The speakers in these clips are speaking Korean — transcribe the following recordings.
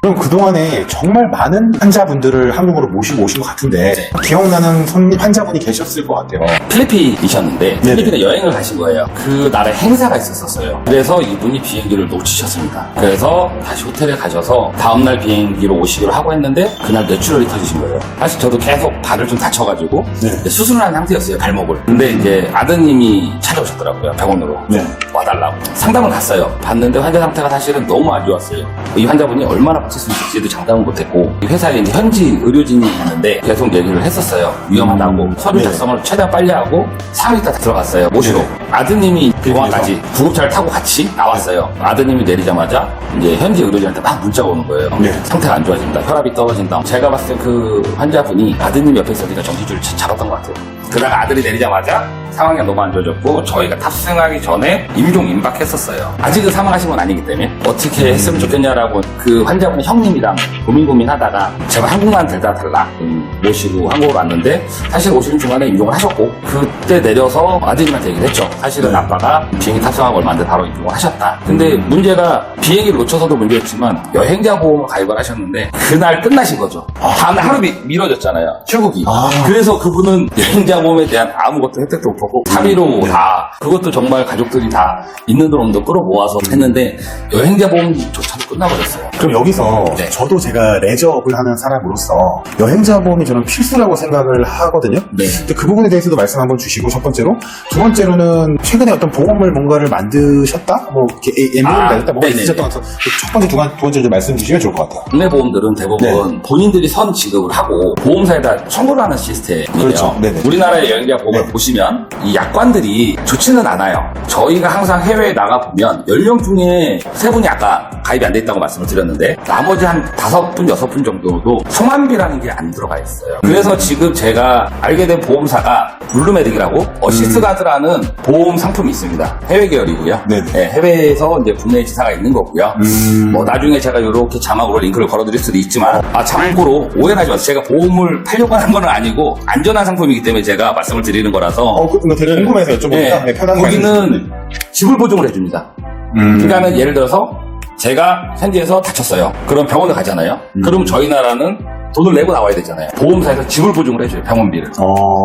그럼 그동안에 정말 많은 환자분들을 한국으로 모시고 오신 것 같은데 네. 기억나는 환자분이 계셨을 것 같아요. 필리핀이셨는데 필리핀에 여행을 가신 거예요. 그 나라에 행사가 있었어요. 그래서 이분이 비행기를 놓치셨습니다. 그래서 다시 호텔에 가셔서 다음날 비행기로 오시기로 하고 했는데 그날 뇌출혈이 터지신 거예요. 사실 저도 계속 발을 좀 다쳐가지고 네. 수술을 한 상태였어요. 발목을. 근데 이제 아드님이 찾아오셨더라고요. 병원으로. 네. 와달라고. 상담을 갔어요. 봤는데 환자 상태가 사실은 너무 안 좋았어요. 이 환자분이 얼마나 버틸 수 있을지도 장담을 못했고 이 회사에 이제 현지 의료진이 있는데 계속 얘기를 했었어요. 위험하다고. 서류 네. 작성을 최대한 빨리 하고 3일 있다 들어갔어요. 모시러. 네. 아드님이 공항까지 구급차를 타고 같이 나왔어요. 아드님이 내리자마자 이제 현지 의료진한테 막 문자가 오는 거예요. 네. 상태가 안 좋아진다. 혈압이 떨어진다. 제가 봤을 때 그 환자분이 아드님 옆에 있으니까 정신줄을 잡았던 것 같아요. 그러다가 아들이 내리자마자 상황이 너무 안 좋아졌고 저희가 탑승하기 전에 임종 임박했었어요. 아직은 사망하신 건 아니기 때문에 어떻게 했으면 좋겠냐라고 그 환자분 형님이랑 고민하다가 제발 한국만 데려다 달라 모시고 한국으로 왔는데 사실 오시는 중간에 임종을 하셨고 그때 내려서 아드님한테 얘기를 했죠. 사실은 아빠가 비행기 탑승하고 얼마 안 돼 바로 임종을 하셨다. 근데 문제가 비행기를 놓쳐서도 문제였지만 여행자 보험을 가입을 하셨는데 그날 끝나신 거죠. 다음날 하루 미뤄졌잖아요. 출국이. 그래서 그분은 여행자 보험에 대한 아무것도 혜택도 못 받고 3위로 다 그것도 정말 가족들이 다 있는 돈도 끌어모아서 했는데 여행자 보험조차도 끝나버렸어요. 그럼 여기서 네. 저도 제가 레저업을 하는 사람으로서 여행자 보험이 저는 필수라고 생각을 하거든요. 네. 근데 그 부분에 대해서도 말씀 한번 주시고 첫 번째로 두 번째로는 최근에 어떤 보험을 뭔가를 만드셨다? 뭐 이렇게 MO를 맺었다? 뭐가 네네네. 있으셨던 것 같아서 첫 번째, 두 번째 좀 말씀 주시면 좋을 것 같아요. 국내 보험들은 대부분 본인들이 선 지급을 하고 보험사에다 청구를 하는 시스템이에요. 그렇죠. 네네. 우리나라의 여행자 보험을 네. 보시면 이 약관들이 좋지는 않아요. 저희가 항상 해외에 나가보면 10명 중에 3분이 아까 가입이 안 돼 있다고 말씀을 드렸는데 나머지 한 5분, 6분 정도도 성환비라는 게 안 들어가 있어요. 그래서 지금 제가 알게 된 보험사가 룰루메딕이라고 어시스트가드라는 보험 상품이 있습니다. 해외 계열이고요. 네네. 네, 해외에서 이제 국내에 지사가 있는 거고요. 뭐 나중에 제가 이렇게 자막으로 링크를 걸어드릴 수도 있지만 참고로 오해는 하지 마세요. 제가 보험을 팔려고 하는 건 아니고 안전한 상품이기 때문에 제가 말씀을 드리는 거라서 그거 되게 궁금해서 여쭤보니까 네, 편하게 말씀 거기는 지불 보증을 해줍니다. 그러니까는 예를 들어서 제가 현지에서 다쳤어요. 그럼 병원을 가잖아요. 그럼 저희 나라는 돈을 내고 나와야 되잖아요. 보험사에서 지불 보증을 해줘요. 병원비를.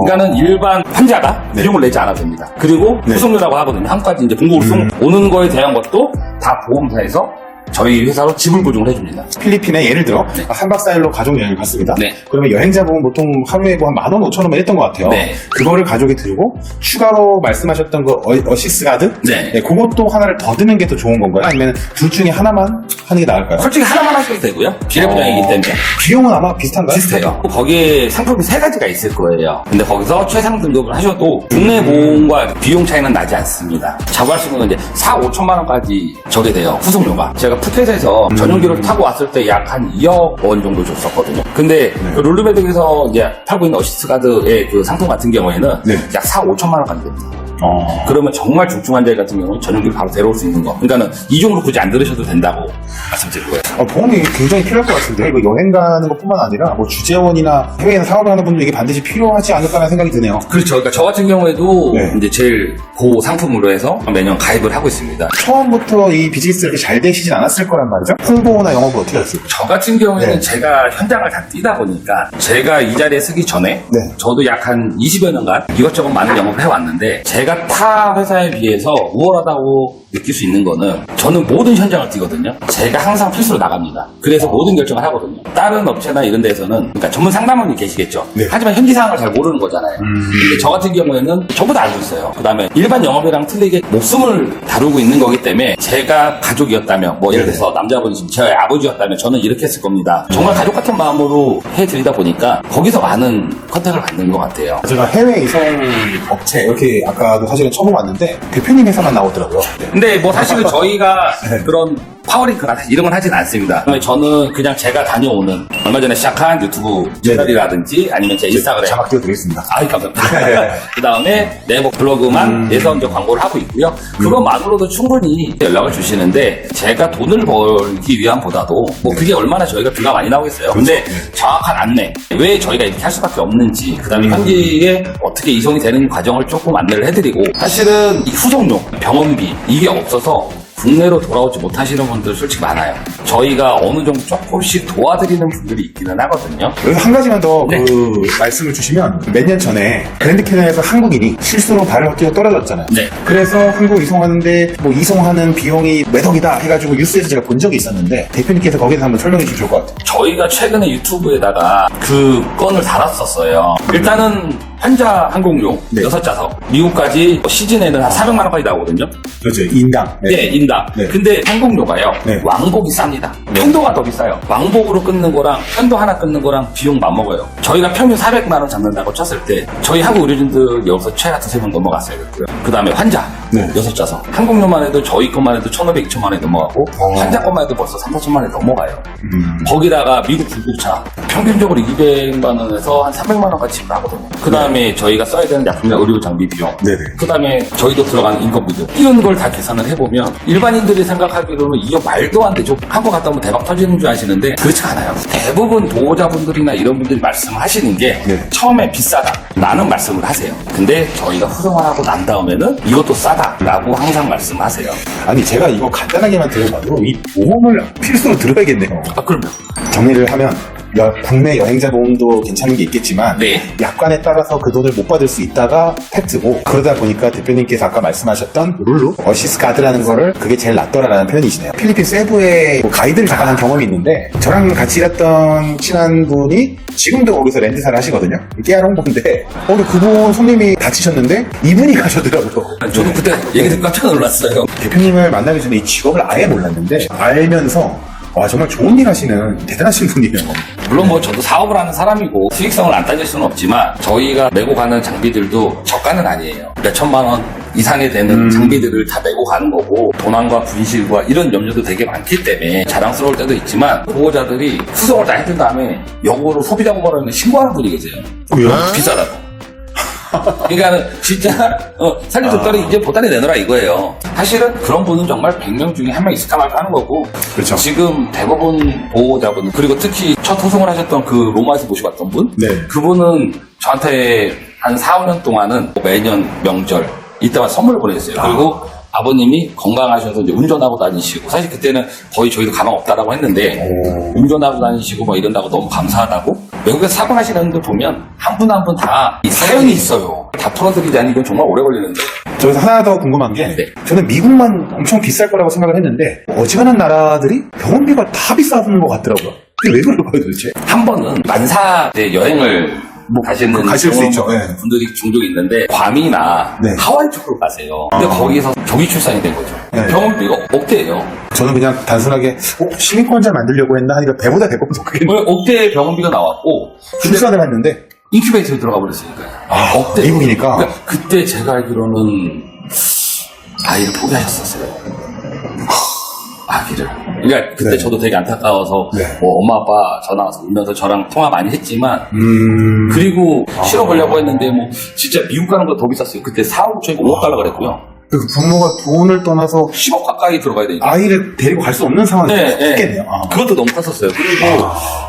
그러니까는 일반 환자가 비용을 내지 않아도 됩니다. 그리고 후송료라고 하거든요. 한까지 이제 공고로 오는 거에 대한 것도 다 보험사에서 저희 회사로 지불 보증을 해줍니다. 필리핀에 예를 들어 3박 4일로 가족 여행을 갔습니다. 네. 그러면 여행자 보험 보통 하루에 뭐 한 15,000원 했던 것 같아요. 네. 그거를 가족이 들고 추가로 말씀하셨던 거 어시스가드? 네. 그것도 하나를 더 드는 게 더 좋은 건가요? 아니면 둘 중에 하나만 하는 게 나을까요? 솔직히 하나만 하셔도 되고요. 비례보장이기 때문에. 비용은 아마 비슷한가요? 비슷해요. 거기에 상품이 3가지가 있을 거예요. 근데 거기서 최상 등급을 하셔도 국내 보험과 비용 차이는 나지 않습니다. 자부하시는 건 이제 4, 5천만 원까지 저게 돼요. 후송료가. 제가 푸켓에서 전용기를 타고 왔을 때 약 한 2억 원 정도 줬었거든요. 근데 그 룰루메딕에서 이제 팔고 있는 어시스트가드의 그 상품 같은 경우에는 약 4, 5천만 원까지 됩니다. 그러면 정말 중증 환자 같은 경우는 전용기를 바로 데려올 수 있는 거. 그러니까는 이중으로 굳이 안 들으셔도 된다고 말씀드릴 거예요. 보험이 굉장히 필요할 것 같은데 이거 여행 가는 것뿐만 아니라 뭐 주재원이나 해외에서 사업을 하는 분들 이게 반드시 필요하지 않을까라는 생각이 드네요. 그렇죠. 그러니까 저 같은 경우에도 이제 제일 고 상품으로 해서 매년 가입을 하고 있습니다. 처음부터 이 비즈니스가 이렇게 잘 되시진 않았을 거란 말이죠? 홍보나 영업을 어떻게 하셨어요? 저 같은 경우에는 제가 현장을 다 뛰다 보니까 제가 이 자리에 서기 전에 저도 약 한 20여 년간 이것저것 많은 영업을 해왔는데 제가 타 회사에 비해서 우월하다고 느낄 수 있는 거는 저는 모든 현장을 뛰거든요. 제가 항상 필수로 나갑니다. 그래서 모든 결정을 하거든요. 다른 업체나 이런 데에서는 그러니까 전문 상담원이 계시겠죠. 하지만 현지 상황을 잘 모르는 거잖아요. 근데 저 같은 경우에는 전부 다 알고 있어요. 그 다음에 일반 영업이랑 틀리게 목숨을 다루고 있는 거기 때문에 제가 가족이었다면 뭐 예를 들어서 남자분이시면 제 아버지였다면 저는 이렇게 했을 겁니다. 정말 가족 같은 마음으로 해드리다 보니까 거기서 많은 컨택을 받는 것 같아요. 제가 해외 이성 업체 이렇게 아까도 사실은 처음 봤는데 대표님 회사만 나오더라고요. 근데 뭐 사실은 저희가 그런 파워링크나 이런 건 하진 않습니다. 저는 그냥 제가 다녀오는 얼마 전에 시작한 유튜브 채널이라든지 아니면 제 인스타그램 자막 띄워드리겠습니다. 감사합니다. 그 다음에 네이버 블로그만 내서 이제 광고를 하고 있고요. 그것만으로도 충분히 연락을 주시는데 제가 돈을 벌기 위함보다도 뭐 그게 얼마나 저희가 비가 많이 나오겠어요. 근데 정확한 안내, 왜 저희가 이렇게 할 수밖에 없는지, 그 다음에 현지에 어떻게 이송이 되는 과정을 조금 안내를 해드리고 사실은 이 후송료, 병원비 이게 없어서 국내로 돌아오지 못하시는 분들 솔직히 많아요. 저희가 어느 정도 조금씩 도와드리는 분들이 있기는 하거든요. 여기서 한 가지만 더 네. 말씀을 주시면 몇 년 전에 그랜드 캐니언에서 한국인이 실수로 발을 헛디뎌 떨어졌잖아요. 네. 그래서 한국 이송하는데 뭐 이송하는 비용이 몇 억이다 해가지고 뉴스에서 제가 본 적이 있었는데 대표님께서 거기서 한번 설명해 주시면 좋을 것 같아요. 저희가 최근에 유튜브에다가 그 건을 달았었어요. 일단은 환자 항공료 네. 6좌석 미국까지 시즌에는 한 400만 원까지 나오거든요. 그렇죠. 인당. 네, 인당. 네. 근데 항공료가요. 네. 왕복이 쌉니다. 편도가 더 비싸요. 왕복으로 끊는 거랑 편도 하나 끊는 거랑 비용 맞먹어요. 저희가 평균 400만 원 잡는다고 쳤을 때 저희 한국 의료진들 여기서 최하 2-3명 넘어갔어야 됐고요. 그 다음에 환자 네. 6좌석. 항공료만 해도 저희 것만 해도 1,500, 2,000만 원이 넘어가고 환자 것만 해도 벌써 3,4천만 원이 넘어가요. 거기다가 미국 불국차 평균적으로 200만 원에서 한 300만 원까지 지불하거든요. 그 다음에 저희가 써야 되는 약품이나 의료 장비 비용. 네네. 그 다음에 저희도 들어가는 인건비도 이런 걸 다 계산을 해보면 일반인들이 생각하기로는 이거 말도 안 되죠. 한국 갔다 오면 대박 터지는 줄 아시는데 그렇지 않아요. 대부분 보호자분들이나 이런 분들이 말씀하시는 게 네. 처음에 비싸다 라는 말씀을 하세요. 근데 저희가 후생활하고 난 다음에는 이것도 싸다 라고 항상 말씀하세요. 아니 제가 이거 간단하게만 들어봐도 이 보험을 필수로 들어야겠네요. 아, 그럼요. 정리를 하면 국내 여행자 보험도 괜찮은 게 있겠지만 네. 약관에 따라서 그 돈을 못 받을 수 있다가 팩트고 그러다 보니까 대표님께서 아까 말씀하셨던 룰루 어시스 카드라는 거를 그게 제일 낫더라라는 표현이시네요. 필리핀 세부에 뭐 가이드를 잠깐 한 경험이 있는데 저랑 같이 일했던 친한 분이 지금도 거기서 렌트사를 하시거든요. 깨알 홍보인데 그분 손님이 다치셨는데 이분이 가셨더라고요. 저도 그때 얘기 듣고 깜짝 놀랐어요. 대표님을 만나기 전에 이 직업을 아예 몰랐는데 알면서 와 정말 좋은 일 하시는 대단하신 분이에요. 물론 뭐 저도 사업을 하는 사람이고 수익성을 안 따질 수는 없지만 저희가 메고 가는 장비들도 저가는 아니에요. 몇 천만 원 이상이 되는 장비들을 다 메고 가는 거고 도난과 분실과 이런 염려도 되게 많기 때문에 자랑스러울 때도 있지만 보호자들이 후속을 다 해준 다음에 역으로 소비자 고발하는 신고하는 분이 계세요. 왜요? 비싸다고. 그러니까는 진짜 살려줬더니 이제 보따리 내놔라 이거예요. 사실은 그런 분은 정말 100명 중에 한 명 있을까 말까 하는 거고. 그렇죠. 지금 대부분 보호자분 그리고 특히 첫 호송을 하셨던 그 로마에서 모시고 왔던 분, 네. 그분은 저한테 한 4, 5년 동안은 매년 명절 이때만 선물을 보내줬어요. 그리고 아버님이 건강하셔서 이제 운전하고 다니시고, 사실 그때는 거의 저희도 가망 없다라고 했는데 운전하고 다니시고 막 이런다고 너무 감사하다고. 외국에서 사고 나시는 분들 보면 한 분 한 분 다 사연이 있어요. 다 풀어드리자니 이건 정말 오래 걸리는데. 저기서 하나 더 궁금한 게 네. 저는 미국만 엄청 비쌀 거라고 생각을 했는데 어지간한 나라들이 병원비가 다 비싸는 것 같더라고요. 그게 왜 그럴까요 도대체? 한 번은 만사 때 여행을 가시는 가실 수 있죠. 네. 분들이 종종 있는데 괌이나 네. 하와이 쪽으로 가세요. 근데 거기서 조기 출산이 된 거죠. 네. 병원비가 억대예요. 저는 그냥 단순하게 시민권자 만들려고 했나 하니까 배보다 배꼽은 더 크게 억대 병원비가 나왔고 출산을 했는데 인큐베이터에 들어가 버렸으니까요. 억대. 미국이니까. 그러니까 그때 제가 알기로는 아이를 포기하셨었어요. 아기를. 그러니까 그때 네. 저도 되게 안타까워서 네. 뭐 엄마 아빠 전화 와서 울면서 저랑 통화 많이 했지만 그리고 실어보려고 했는데 뭐 진짜 미국 가는 거 더 비쌌어요. 그때 4억 저희가 5억 달라 그랬고요. 그 부모가 돈을 떠나서 10억 가까이 들어가야 되니까. 아이를 데리고 갈 수 없는 상황이 있겠네요. 그것도 너무 컸었어요. 그리고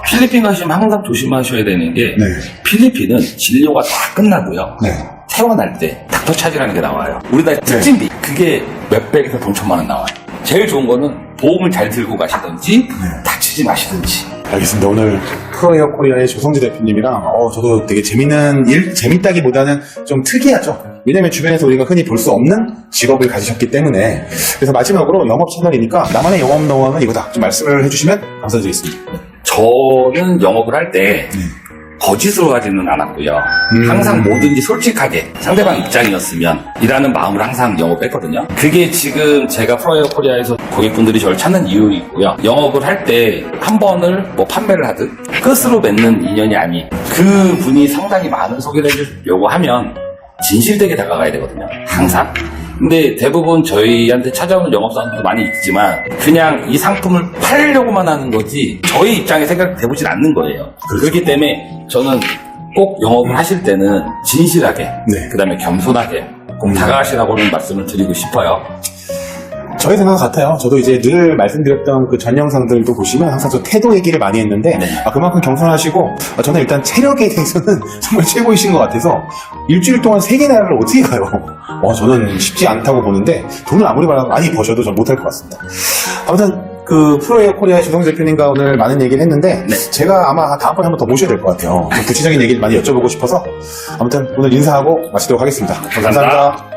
필리핀 가시면 항상 조심하셔야 되는 게 네. 필리핀은 진료가 다 끝나고요. 네. 퇴원할 때 닥터 차지라는 게 나와요. 우리나라 특진비 그게 몇백에서 돈 천만 원 나와요. 제일 좋은 거는 보험을 잘 들고 가시든지 다치지 마시든지. 알겠습니다. 오늘 프로에어 코리아의 조성재 대표님이랑 저도 되게 재밌는 일, 재밌다기보다는 좀 특이하죠. 왜냐면 주변에서 우리가 흔히 볼 수 없는 직업을 가지셨기 때문에. 그래서 마지막으로 영업 채널이니까 나만의 영업 노하우는 이거다. 좀 말씀을 해주시면 감사드리겠습니다. 저는 영업을 할 때 거짓으로 하지는 않았고요. 항상 뭐든지 솔직하게 상대방 입장이었으면 이라는 마음을 항상 영업했거든요. 그게 지금 제가 프로에어 코리아에서 고객분들이 저를 찾는 이유이고요. 영업을 할 때 한 번을 뭐 판매를 하든 끝으로 맺는 인연이 아닌 그 분이 상당히 많은 소개를 해주려고 하면 진실되게 다가가야 되거든요. 항상. 근데 대부분 저희한테 찾아오는 영업사원들도 많이 있지만 그냥 이 상품을 팔려고만 하는 거지 저희 입장에 생각해보진 않는 거예요. 그렇기 때문에 저는 꼭 영업을 하실 때는 진실하게 네. 그 다음에 겸손하게 꼭 다가가시라고는 말씀을 드리고 싶어요. 저의 생각 같아요. 저도 이제 늘 말씀드렸던 그 전 영상들도 보시면 항상 저 태도 얘기를 많이 했는데 네. 그만큼 겸손하시고 저는 일단 체력에 대해서는 정말 최고이신 것 같아서 일주일 동안 3개 나라를 어떻게 가요? 저는 쉽지 않다고 보는데 돈을 아무리 많이 버셔도 전 못할 것 같습니다. 아무튼 그 프로에어 코리아 조성재 대표님과 오늘 많은 얘기를 했는데 네. 제가 아마 다음번에 한 번 더 모셔야 될 것 같아요. 구체적인 얘기를 많이 여쭤보고 싶어서 아무튼 오늘 인사하고 마치도록 하겠습니다. 감사합니다.